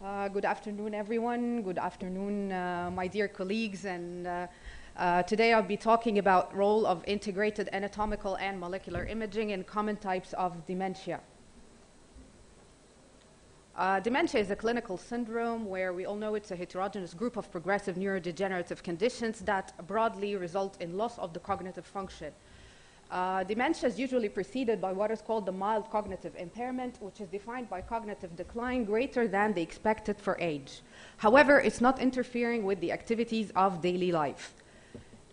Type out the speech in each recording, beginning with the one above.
Good afternoon, everyone. Good afternoon, my dear colleagues. And today I'll be talking about role of integrated anatomical and molecular imaging in common types of dementia. Dementia is a clinical syndrome where we all know it's a heterogeneous group of progressive neurodegenerative conditions that broadly result in loss of the cognitive function. Dementia is usually preceded by what is called the mild cognitive impairment, which is defined by cognitive decline greater than the expected for age. However, it's not interfering with the activities of daily life.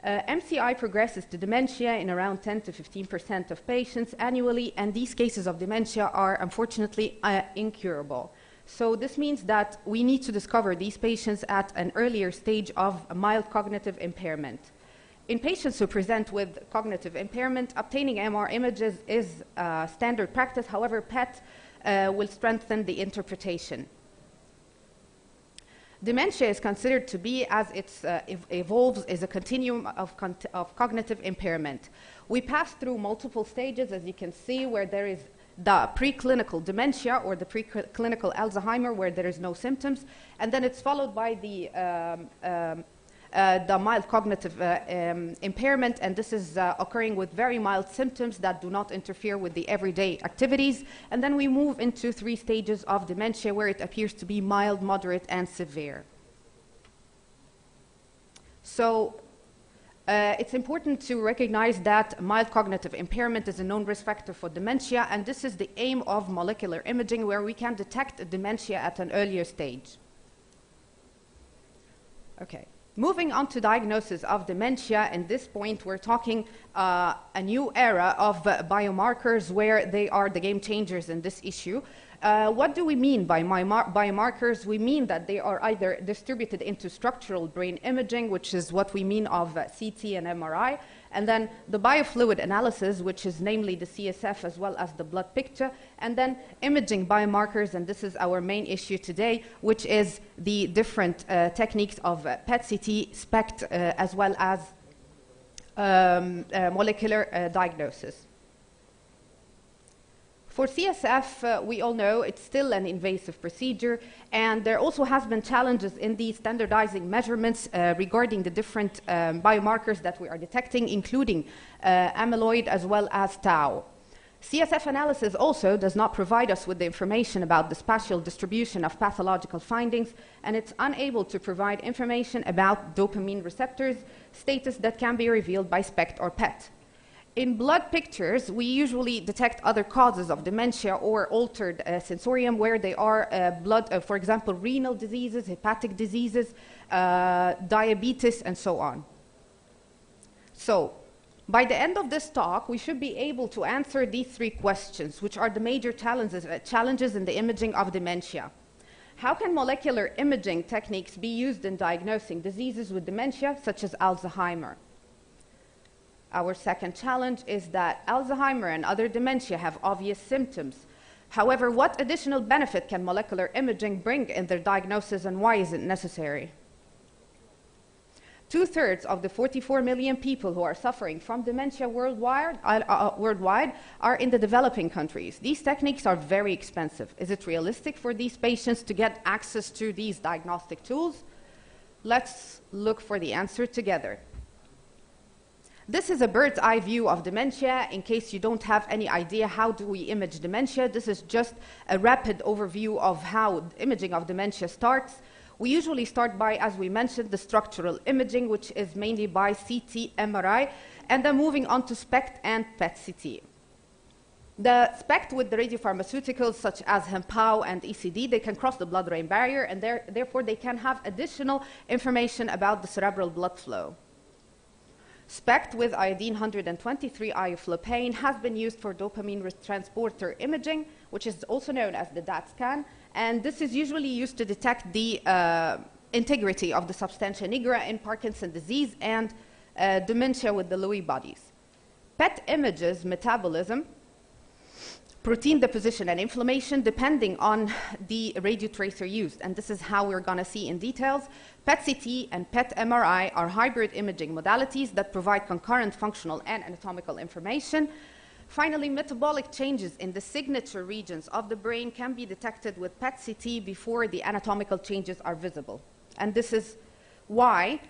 MCI progresses to dementia in around 10 to 15% of patients annually, and these cases of dementia are unfortunately incurable. So this means that we need to discover these patients at an earlier stage of mild cognitive impairment. In patients who present with cognitive impairment, obtaining MR images is standard practice. However, PET will strengthen the interpretation. Dementia is considered to be, as it evolves, is a continuum of cognitive impairment. We pass through multiple stages, as you can see, where there is the preclinical dementia or the preclinical Alzheimer, where there is no symptoms, and then it's followed by the mild cognitive impairment, and this is occurring with very mild symptoms that do not interfere with the everyday activities. And then we move into 3 stages of dementia where it appears to be mild, moderate, and severe. So it's important to recognize that mild cognitive impairment is a known risk factor for dementia, and this is the aim of molecular imaging, where we can detect dementia at an earlier stage. Okay. Moving on to diagnosis of dementia, at this point we're talking a new era of biomarkers where they are the game changers in this issue. What do we mean by biomarkers? We mean that they are either distributed into structural brain imaging, which is what we mean of CT and MRI, and then the biofluid analysis, which is namely the CSF as well as the blood picture, and then imaging biomarkers, and this is our main issue today, which is the different techniques of PET-CT, SPECT, as well as molecular diagnosis. For CSF, we all know it's still an invasive procedure, and there also has been challenges in the standardizing measurements regarding the different biomarkers that we are detecting, including amyloid as well as tau. CSF analysis also does not provide us with the information about the spatial distribution of pathological findings, and it's unable to provide information about dopamine receptors status that can be revealed by SPECT or PET. In blood pictures, we usually detect other causes of dementia or altered sensorium, where they are for example, renal diseases, hepatic diseases, diabetes, and so on. So, by the end of this talk, we should be able to answer these 3 questions, which are the major challenges in the imaging of dementia. How can molecular imaging techniques be used in diagnosing diseases with dementia, such as Alzheimer? Our second challenge is that Alzheimer and other dementia have obvious symptoms. However, what additional benefit can molecular imaging bring in their diagnosis, and why is it necessary? 2/3 of the 44 million people who are suffering from dementia worldwide are in the developing countries. These techniques are very expensive. Is it realistic for these patients to get access to these diagnostic tools? Let's look for the answer together. This is a bird's eye view of dementia. In case you don't have any idea how do we image dementia, this is just a rapid overview of how imaging of dementia starts. We usually start by, as we mentioned, the structural imaging, which is mainly by CT, MRI, and then moving on to SPECT and PET-CT. The SPECT with the radiopharmaceuticals such as HEMPAO and ECD, they can cross the blood-brain barrier, and therefore they can have additional information about the cerebral blood flow. SPECT with iodine 123 ioflopane has been used for dopamine transporter imaging, which is also known as the DAT scan, and this is usually used to detect the integrity of the substantia nigra in Parkinson's disease and dementia with the Lewy bodies. PET images metabolism, protein deposition, and inflammation depending on the radiotracer used, and this is how we're going to see in details. PET-CT and PET-MRI are hybrid imaging modalities that provide concurrent functional and anatomical information. Finally, metabolic changes in the signature regions of the brain can be detected with PET-CT before the anatomical changes are visible. And this is why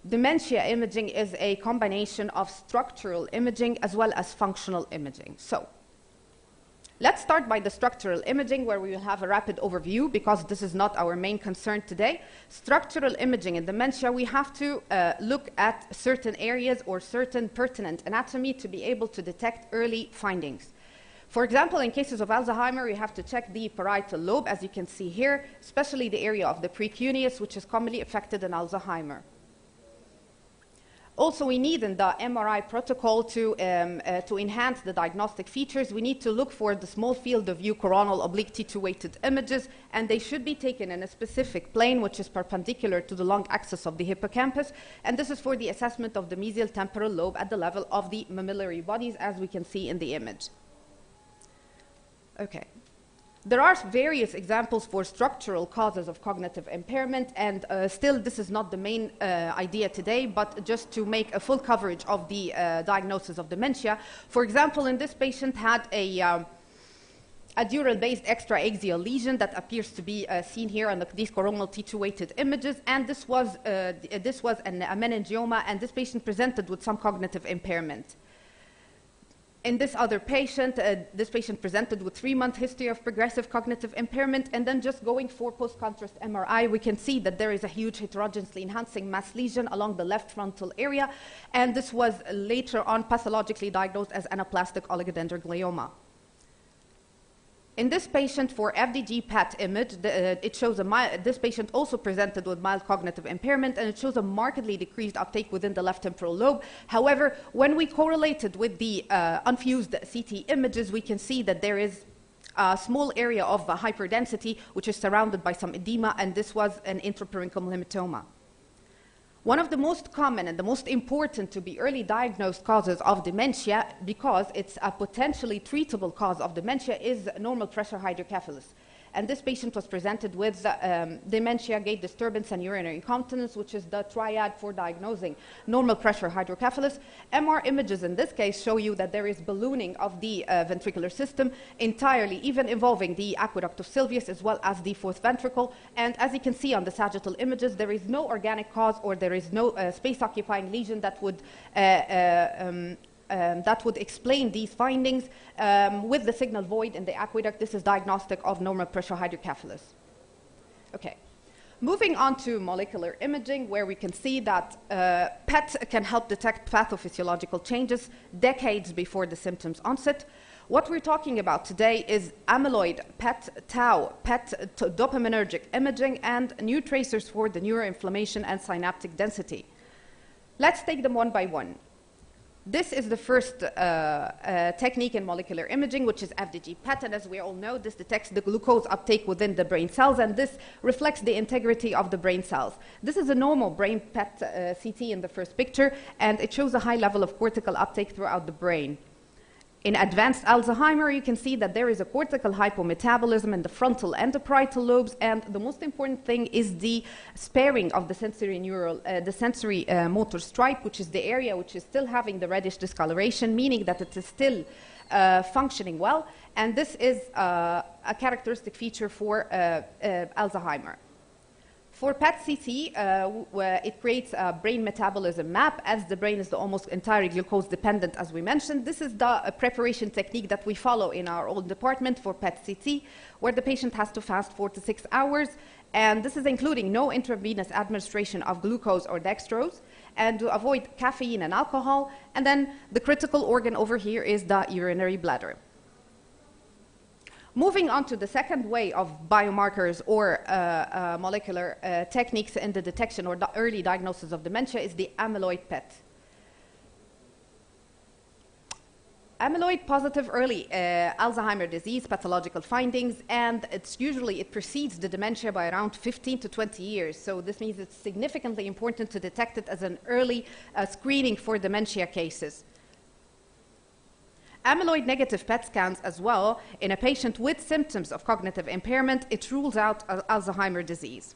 dementia imaging is a combination of structural imaging as well as functional imaging. So, let's start by the structural imaging, where we will have a rapid overview because this is not our main concern today. Structural imaging in dementia, we have to look at certain areas or certain pertinent anatomy to be able to detect early findings. For example, in cases of Alzheimer, you have to check the parietal lobe, as you can see here, especially the area of the precuneus, which is commonly affected in Alzheimer. Also, we need in the MRI protocol to enhance the diagnostic features, we need to look for the small field of view coronal oblique T2-weighted images, and they should be taken in a specific plane, which is perpendicular to the long axis of the hippocampus, and this is for the assessment of the mesial temporal lobe at the level of the mammillary bodies, as we can see in the image. Okay. There are various examples for structural causes of cognitive impairment, and still this is not the main idea today, but just to make a full coverage of the diagnosis of dementia. For example, in this patient had a dural-based extra-axial lesion that appears to be seen here on these coronal T2-weighted images, and this was a meningioma, and this patient presented with some cognitive impairment. In this other patient, this patient presented with 3-month history of progressive cognitive impairment, and then just going for post-contrast MRI, we can see that there is a huge heterogeneously enhancing mass lesion along the left frontal area, and this was later on pathologically diagnosed as anaplastic oligodendroglioma. In this patient, for FDG PET image, it shows this patient also presented with mild cognitive impairment, and it shows a markedly decreased uptake within the left temporal lobe. However, when we correlated with the unfused CT images, we can see that there is a small area of hyperdensity, which is surrounded by some edema, and this was an intraparenchymal hematoma. One of the most common and the most important to be early diagnosed causes of dementia, because it's a potentially treatable cause of dementia, is normal pressure hydrocephalus. And this patient was presented with dementia, gait disturbance, and urinary incontinence, which is the triad for diagnosing normal pressure hydrocephalus. MR images in this case show you that there is ballooning of the ventricular system entirely, even involving the aqueduct of Sylvius as well as the fourth ventricle. And as you can see on the sagittal images, there is no organic cause or there is no space-occupying lesion that would explain these findings. With the signal void in the aqueduct, this is diagnostic of normal pressure hydrocephalus. Okay. Moving on to molecular imaging, where we can see that PET can help detect pathophysiological changes decades before the symptoms onset. What we're talking about today is amyloid, PET, tau, PET, dopaminergic imaging, and new tracers for the neuroinflammation and synaptic density. Let's take them one by one. This is the first technique in molecular imaging, which is FDG PET, and as we all know, this detects the glucose uptake within the brain cells, and this reflects the integrity of the brain cells. This is a normal brain PET CT in the first picture, and it shows a high level of cortical uptake throughout the brain. In advanced Alzheimer, you can see that there is a cortical hypometabolism in the frontal and the parietal lobes, and the most important thing is the sparing of the sensory motor stripe, which is the area which is still having the reddish discoloration, meaning that it is still functioning well, and this is a characteristic feature for Alzheimer. For PET-CT, it creates a brain metabolism map, as the brain is almost entirely glucose dependent, as we mentioned. This is the preparation technique that we follow in our own department for PET-CT, where the patient has to fast 4 to 6 hours, and this is including no intravenous administration of glucose or dextrose, and to avoid caffeine and alcohol. And then the critical organ over here is the urinary bladder. Moving on to the second way of biomarkers or molecular techniques in the detection or the early diagnosis of dementia is the amyloid PET. Amyloid positive early Alzheimer's disease pathological findings, and it precedes the dementia by around 15 to 20 years. So this means it's significantly important to detect it as an early screening for dementia cases. Amyloid negative PET scans as well in a patient with symptoms of cognitive impairment, it rules out Alzheimer's disease.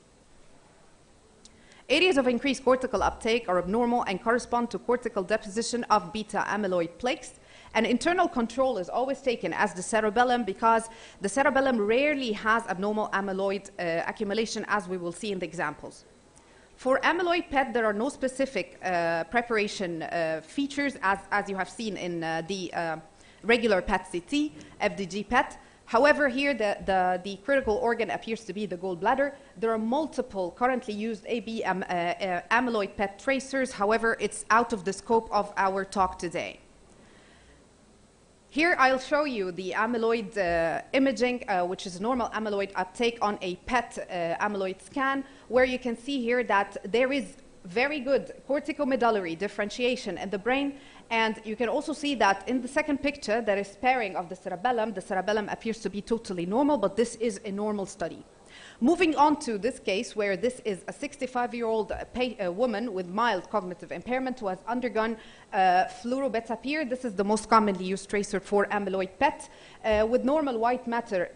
Areas of increased cortical uptake are abnormal and correspond to cortical deposition of beta amyloid plaques. And internal control is always taken as the cerebellum because the cerebellum rarely has abnormal amyloid accumulation, as we will see in the examples. For amyloid PET, there are no specific preparation features as you have seen in the regular PET-CT, FDG PET. However, here the critical organ appears to be the gallbladder. There are multiple currently used AB amyloid PET tracers. However, it's out of the scope of our talk today. Here I'll show you the amyloid imaging, which is normal amyloid uptake on a PET amyloid scan, where you can see here that there is very good corticomedullary differentiation in the brain. And you can also see that in the second picture, there is sparing of the cerebellum. The cerebellum appears to be totally normal, but this is a normal study. Moving on to this case, where this is a 65-year-old woman with mild cognitive impairment who has undergone fluorobeta-PEER. This is the most commonly used tracer for amyloid PET, with normal white matter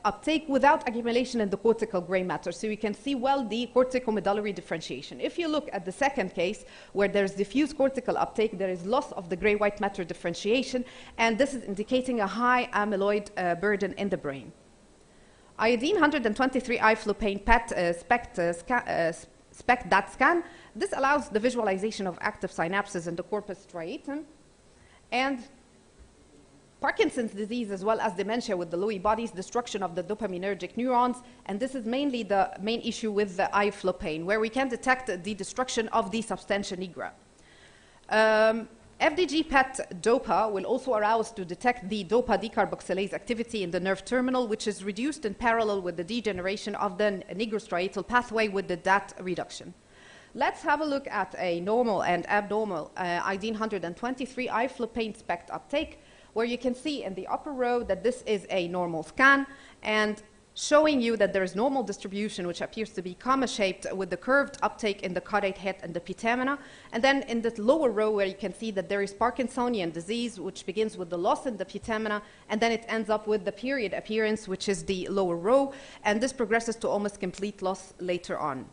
uptake without accumulation in the cortical gray matter. So you can see well the corticomedullary differentiation. If you look at the second case, where there's diffuse cortical uptake, there is loss of the gray-white matter differentiation, and this is indicating a high amyloid burden in the brain. Iodine 123 iflopane PET SPECT DAT scan. This allows the visualization of active synapses in the corpus striatum. And Parkinson's disease, as well as dementia with the Lewy bodies, destruction of the dopaminergic neurons. And this is mainly the main issue with the iflopane, where we can detect the destruction of the substantia nigra. FDG PET DOPA will also allow us to detect the DOPA decarboxylase activity in the nerve terminal, which is reduced in parallel with the degeneration of the nigrostriatal pathway with the DAT reduction. Let's have a look at a normal and abnormal iodine 123 iflopane SPECT uptake, where you can see in the upper row that this is a normal scan, and showing you that there is normal distribution, which appears to be comma-shaped with the curved uptake in the caudate head and the putamen. And then in the lower row, where you can see that there is Parkinsonian disease, which begins with the loss in the putamen, and then it ends up with the period appearance, which is the lower row, and this progresses to almost complete loss later on.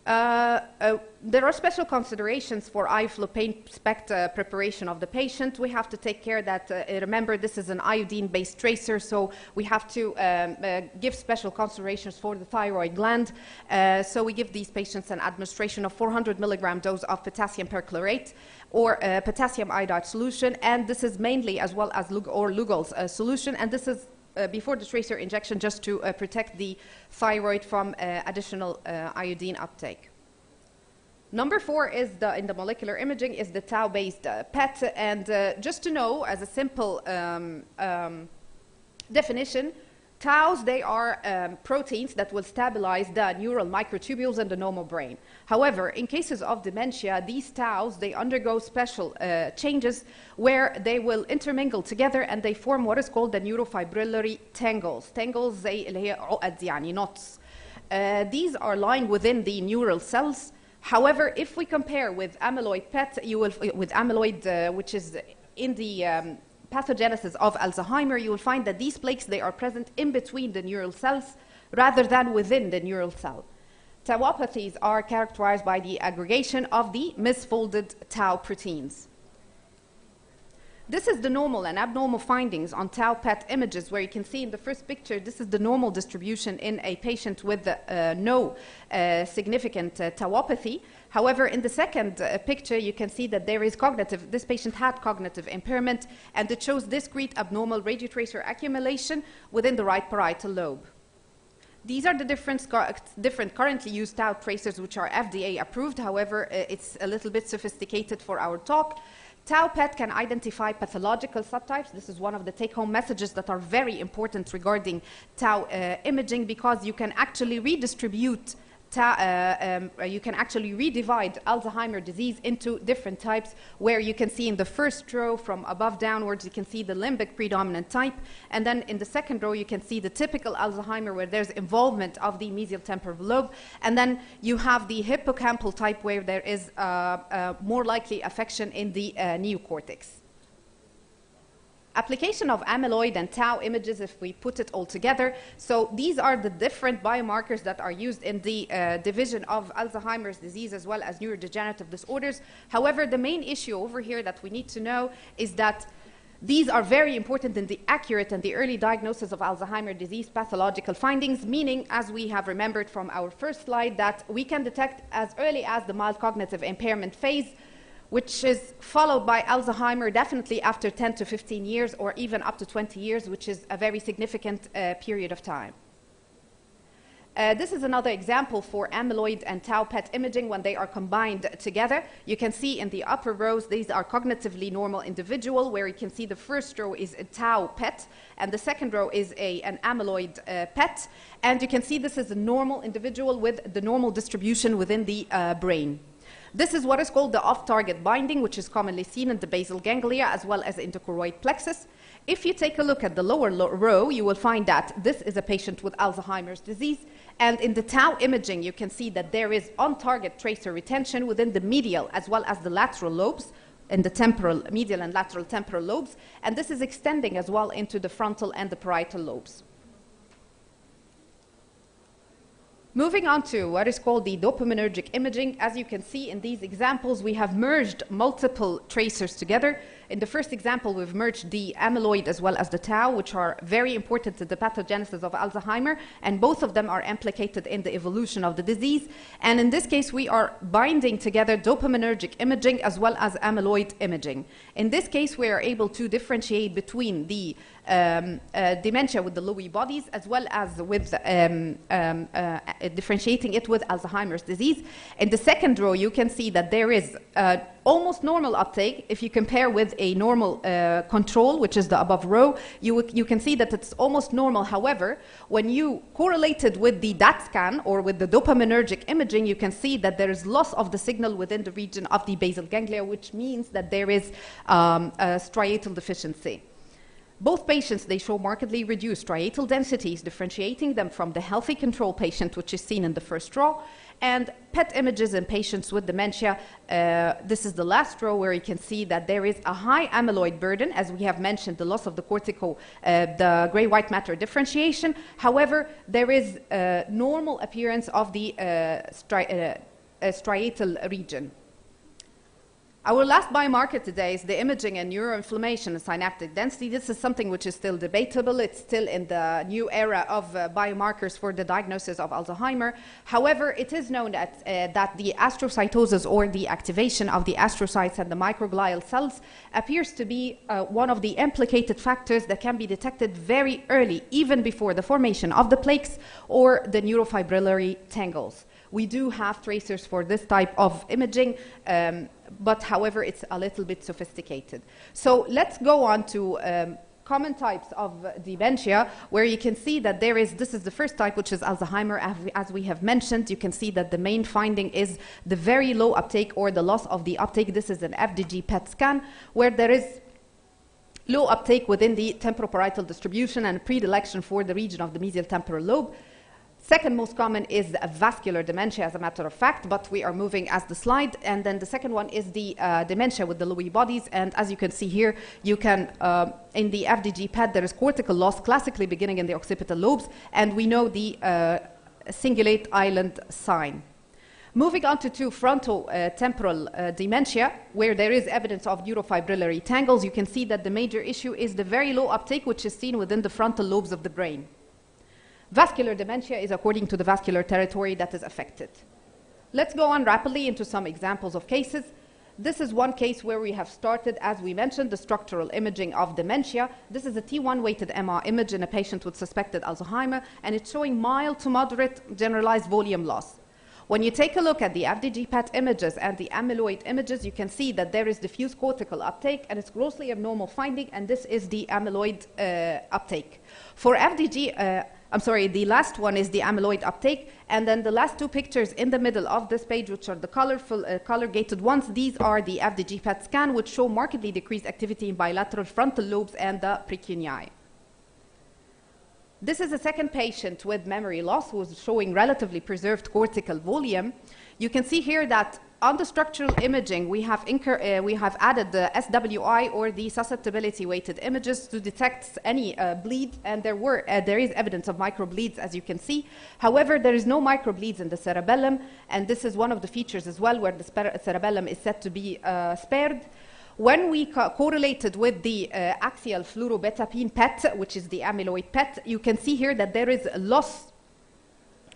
There are special considerations for iflopane SPECT preparation of the patient. We have to take care that, remember, this is an iodine-based tracer, so we have to give special considerations for the thyroid gland. So we give these patients an administration of 400 milligram dose of potassium perchlorate or potassium iodide solution, and this is mainly as well as Lugol's solution, and this is before the tracer injection, just to protect the thyroid from additional iodine uptake. Number 4 is in the molecular imaging is the tau-based PET, and just to know, as a simple definition, taus, they are proteins that will stabilize the neural microtubules in the normal brain. However, in cases of dementia, these taus, they undergo special changes where they will intermingle together and they form what is called the neurofibrillary tangles. Tangles, زي اللي هي عقد يعني knots. These are lying within the neural cells. However, if we compare with amyloid PET, with amyloid, which is in the pathogenesis of Alzheimer, you will find that these plaques, they are present in between the neural cells rather than within the neural cell. Tauopathies are characterized by the aggregation of the misfolded tau proteins. This is the normal and abnormal findings on tau PET images, where you can see in the first picture, this is the normal distribution in a patient with no significant tauopathy. However, in the second picture, you can see that there is this patient had cognitive impairment, and it shows discrete abnormal radiotracer accumulation within the right parietal lobe. These are the different currently used tau tracers, which are FDA approved. However, it's a little bit sophisticated for our talk. Tau PET can identify pathological subtypes. This is one of the take-home messages that are very important regarding tau imaging, because you can actually redistribute you can actually redivide Alzheimer's disease into different types, where you can see in the first row from above downwards, you can see the limbic predominant type, and then in the second row you can see the typical Alzheimer, where there's involvement of the mesial temporal lobe, and then you have the hippocampal type, where there is more likely affection in the neocortex. Application of amyloid and tau images, if we put it all together. So these are the different biomarkers that are used in the division of Alzheimer's disease as well as neurodegenerative disorders. However, the main issue over here that we need to know is that these are very important in the accurate and the early diagnosis of Alzheimer's disease pathological findings, meaning, as we have remembered from our first slide, that we can detect as early as the mild cognitive impairment phase, which is followed by Alzheimer definitely after 10 to 15 years or even up to 20 years, which is a very significant period of time. This is another example for amyloid and tau PET imaging when they are combined together. You can see in the upper rows, these are cognitively normal individual, where you can see the first row is a tau PET, and the second row is an amyloid PET. And you can see this is a normal individual with the normal distribution within the brain. This is what is called the off-target binding, which is commonly seen in the basal ganglia as well as in the choroid plexus. If you take a look at the lower row, you will find that this is a patient with Alzheimer's disease. And in the tau imaging, you can see that there is on-target tracer retention within the medial as well as the lateral lobes, in the temporal, medial and lateral temporal lobes. And this is extending as well into the frontal and the parietal lobes. Moving on to what is called the dopaminergic imaging. As you can see in these examples, we have merged multiple tracers together. In the first example, we've merged the amyloid as well as the tau, which are very important to the pathogenesis of Alzheimer, and both of them are implicated in the evolution of the disease. And in this case, we are binding together dopaminergic imaging as well as amyloid imaging. In this case, we are able to differentiate between the dementia with the Lewy bodies as well as with differentiating it with Alzheimer's disease. In the second row, you can see that there is almost normal uptake. If you compare with a normal control, which is the above row, you can see that it's almost normal. However, when you correlate it with the DAT scan or with the dopaminergic imaging, you can see that there is loss of the signal within the region of the basal ganglia, which means that there is a striatal deficiency. Both patients, they show markedly reduced striatal densities, differentiating them from the healthy control patient, which is seen in the first row. And PET images in patients with dementia, this is the last row where you can see that there is a high amyloid burden, as we have mentioned, the loss of the the gray-white matter differentiation. However, there is a normal appearance of the striatal region. Our last biomarker today is the imaging and neuroinflammation and synaptic density. This is something which is still debatable. It's still in the new era of biomarkers for the diagnosis of Alzheimer. However, it is known that the astrocytosis or the activation of the astrocytes and the microglial cells appears to be one of the implicated factors that can be detected very early, even before the formation of the plaques or the neurofibrillary tangles. We do have tracers for this type of imaging, but however, it's a little bit sophisticated. So let's go on to common types of dementia, where you can see that this is the first type, which is Alzheimer. As we have mentioned, you can see that the main finding is the very low uptake or the loss of the uptake. This is an FDG PET scan, where there is low uptake within the temporoparietal distribution and predilection for the region of the mesial temporal lobe. Second most common is vascular dementia, as a matter of fact, but we are moving as the slide. And then the second one is the dementia with the Lewy bodies. And as you can see here, you can, in the FDG PET, there is cortical loss, classically beginning in the occipital lobes, and we know the cingulate island sign. Moving on to frontal temporal dementia, where there is evidence of neurofibrillary tangles, you can see that the major issue is the very low uptake, which is seen within the frontal lobes of the brain. Vascular dementia is according to the vascular territory that is affected. Let's go on rapidly into some examples of cases. This is one case where we have started, as we mentioned, the structural imaging of dementia. This is a T1 weighted MR image in a patient with suspected Alzheimer, and it's showing mild to moderate generalized volume loss. When you take a look at the FDG PET images and the amyloid images, you can see that there is diffuse cortical uptake, and it's grossly abnormal finding, and this is the amyloid uptake. For FDG, the last one is the amyloid uptake, and then the last two pictures in the middle of this page, which are the colorful, color-gated ones, these are the FDG PET scan, which show markedly decreased activity in bilateral frontal lobes and the precuneae. This is a second patient with memory loss who is showing relatively preserved cortical volume. You can see here that on the structural imaging, we have added the SWI, or the susceptibility weighted images, to detect any bleed, and there is evidence of microbleeds, as you can see. However, there is no microbleeds in the cerebellum, and this is one of the features as well where the cerebellum is said to be spared. When we correlated with the axial fluorobetapine PET, which is the amyloid PET, you can see here that there is a loss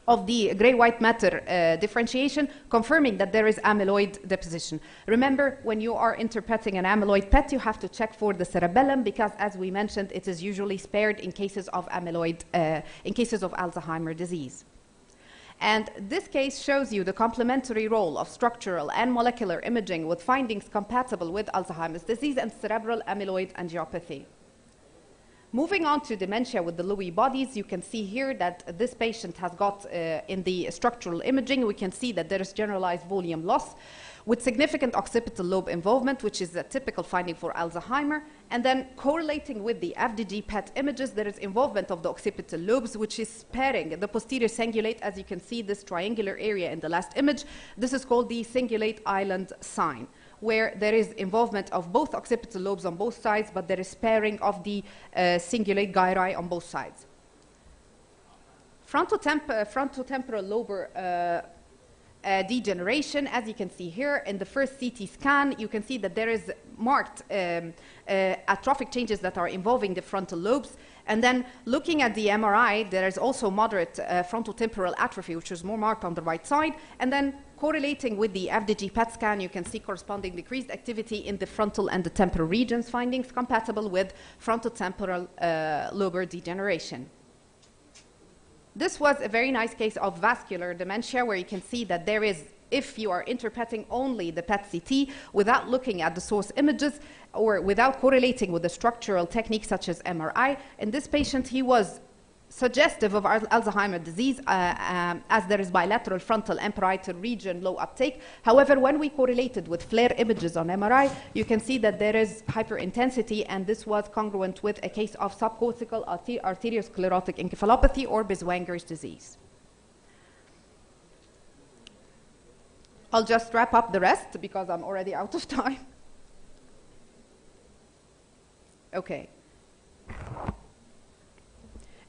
of the gray-white matter differentiation, confirming that there is amyloid deposition. Remember, when you are interpreting an amyloid PET, you have to check for the cerebellum, because, as we mentioned, it is usually spared in cases of amyloid, in cases of Alzheimer's disease. And this case shows you the complementary role of structural and molecular imaging with findings compatible with Alzheimer's disease and cerebral amyloid angiopathy. Moving on to dementia with the Lewy bodies, you can see here that this patient has got, in the structural imaging, we can see that there is generalized volume loss with significant occipital lobe involvement, which is a typical finding for Alzheimer. And then correlating with the FDG PET images, there is involvement of the occipital lobes, which is sparing the posterior cingulate, as you can see this triangular area in the last image. This is called the cingulate island sign, where there is involvement of both occipital lobes on both sides, but there is sparing of the cingulate gyri on both sides. Frontotemporal lobar degeneration, as you can see here in the first CT scan, you can see that there is marked atrophic changes that are involving the frontal lobes. And then looking at the MRI, there is also moderate frontotemporal atrophy, which is more marked on the right side. And then correlating with the FDG PET scan, you can see corresponding decreased activity in the frontal and the temporal regions, findings compatible with frontotemporal lobar degeneration. This was a very nice case of vascular dementia, where you can see that there is, if you are interpreting only the PET-CT without looking at the source images or without correlating with the structural techniques such as MRI, in this patient he was suggestive of Alzheimer's disease, as there is bilateral frontal and parietal region low uptake. However, when we correlated with FLAIR images on MRI, you can see that there is hyperintensity, and this was congruent with a case of subcortical arteriosclerotic encephalopathy or Biswanger's disease. I'll just wrap up the rest because I'm already out of time. Okay.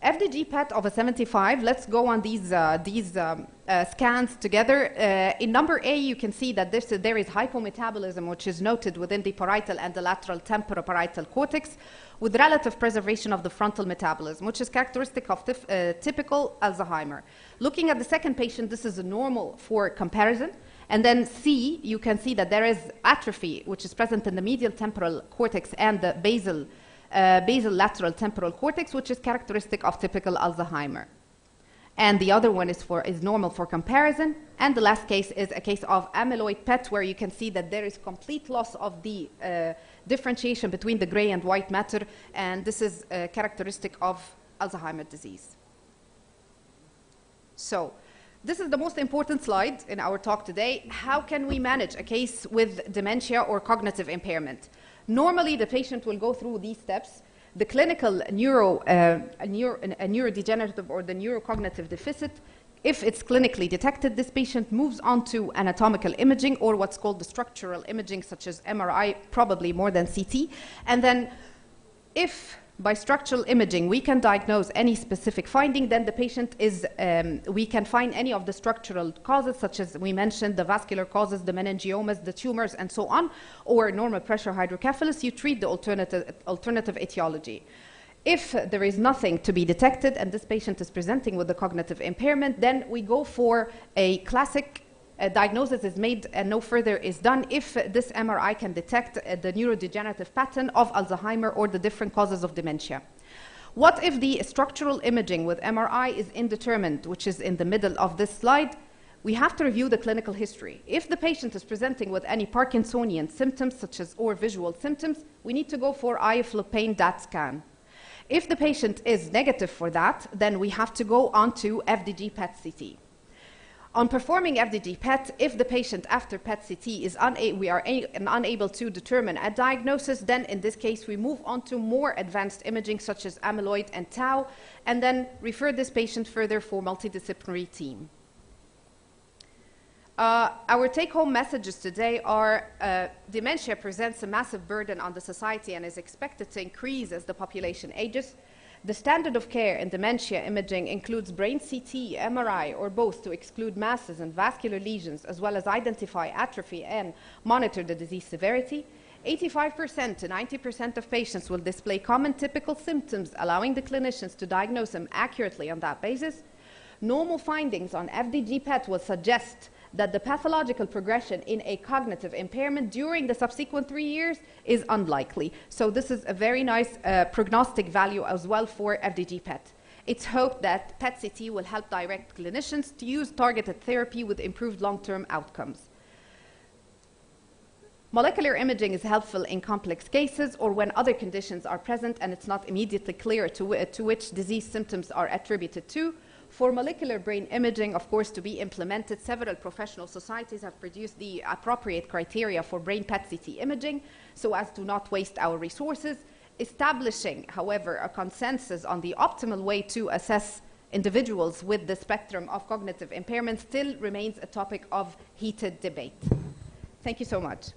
FDG PET of a 75, let's go on these scans together. In number A, you can see that there is hypometabolism, which is noted within the parietal and the lateral temporoparietal cortex, with relative preservation of the frontal metabolism, which is characteristic of typical Alzheimer. Looking at the second patient, this is a normal for comparison. And then C, you can see that there is atrophy, which is present in the medial temporal cortex and the basal lateral temporal cortex, which is characteristic of typical Alzheimer. And the other one is normal for comparison. And the last case is a case of amyloid PET, where you can see that there is complete loss of the differentiation between the gray and white matter, and this is characteristic of Alzheimer's disease. So this is the most important slide in our talk today. How can we manage a case with dementia or cognitive impairment? Normally, the patient will go through these steps. The clinical neurodegenerative or the neurocognitive deficit, if it's clinically detected, this patient moves on to anatomical imaging or what's called the structural imaging, such as MRI, probably more than CT. And then if by structural imaging we can diagnose any specific finding, then the patient is, we can find any of the structural causes, such as we mentioned, the vascular causes, the meningiomas, the tumors, and so on, or normal pressure hydrocephalus. You treat the alternative etiology. If there is nothing to be detected and this patient is presenting with a cognitive impairment, then we go for a classic diagnosis is made and no further is done if this MRI can detect the neurodegenerative pattern of Alzheimer or the different causes of dementia. What if the structural imaging with MRI is indeterminate, which is in the middle of this slide? We have to review the clinical history. If the patient is presenting with any Parkinsonian symptoms, such as or visual symptoms, we need to go for ioflopane DAT scan. If the patient is negative for that, then we have to go on to FDG PET-CT. On performing FDG PET, if the patient after PET-CT is unable to determine a diagnosis, then in this case we move on to more advanced imaging such as amyloid and tau, and then refer this patient further for multidisciplinary team. Our take-home messages today are dementia presents a massive burden on the society and is expected to increase as the population ages. The standard of care in dementia imaging includes brain CT, MRI, or both to exclude masses and vascular lesions, as well as identify atrophy and monitor the disease severity. 85% to 90% of patients will display common typical symptoms, allowing the clinicians to diagnose them accurately on that basis. Normal findings on FDG PET will suggest that the pathological progression in a cognitive impairment during the subsequent 3 years is unlikely. So this is a very nice prognostic value as well for FDG PET. It's hoped that PET-CT will help direct clinicians to use targeted therapy with improved long-term outcomes. Molecular imaging is helpful in complex cases or when other conditions are present and it's not immediately clear to which disease symptoms are attributed to. For molecular brain imaging, of course, to be implemented, several professional societies have produced the appropriate criteria for brain PET-CT imaging so as to not waste our resources. Establishing, however, a consensus on the optimal way to assess individuals with the spectrum of cognitive impairment still remains a topic of heated debate. Thank you so much.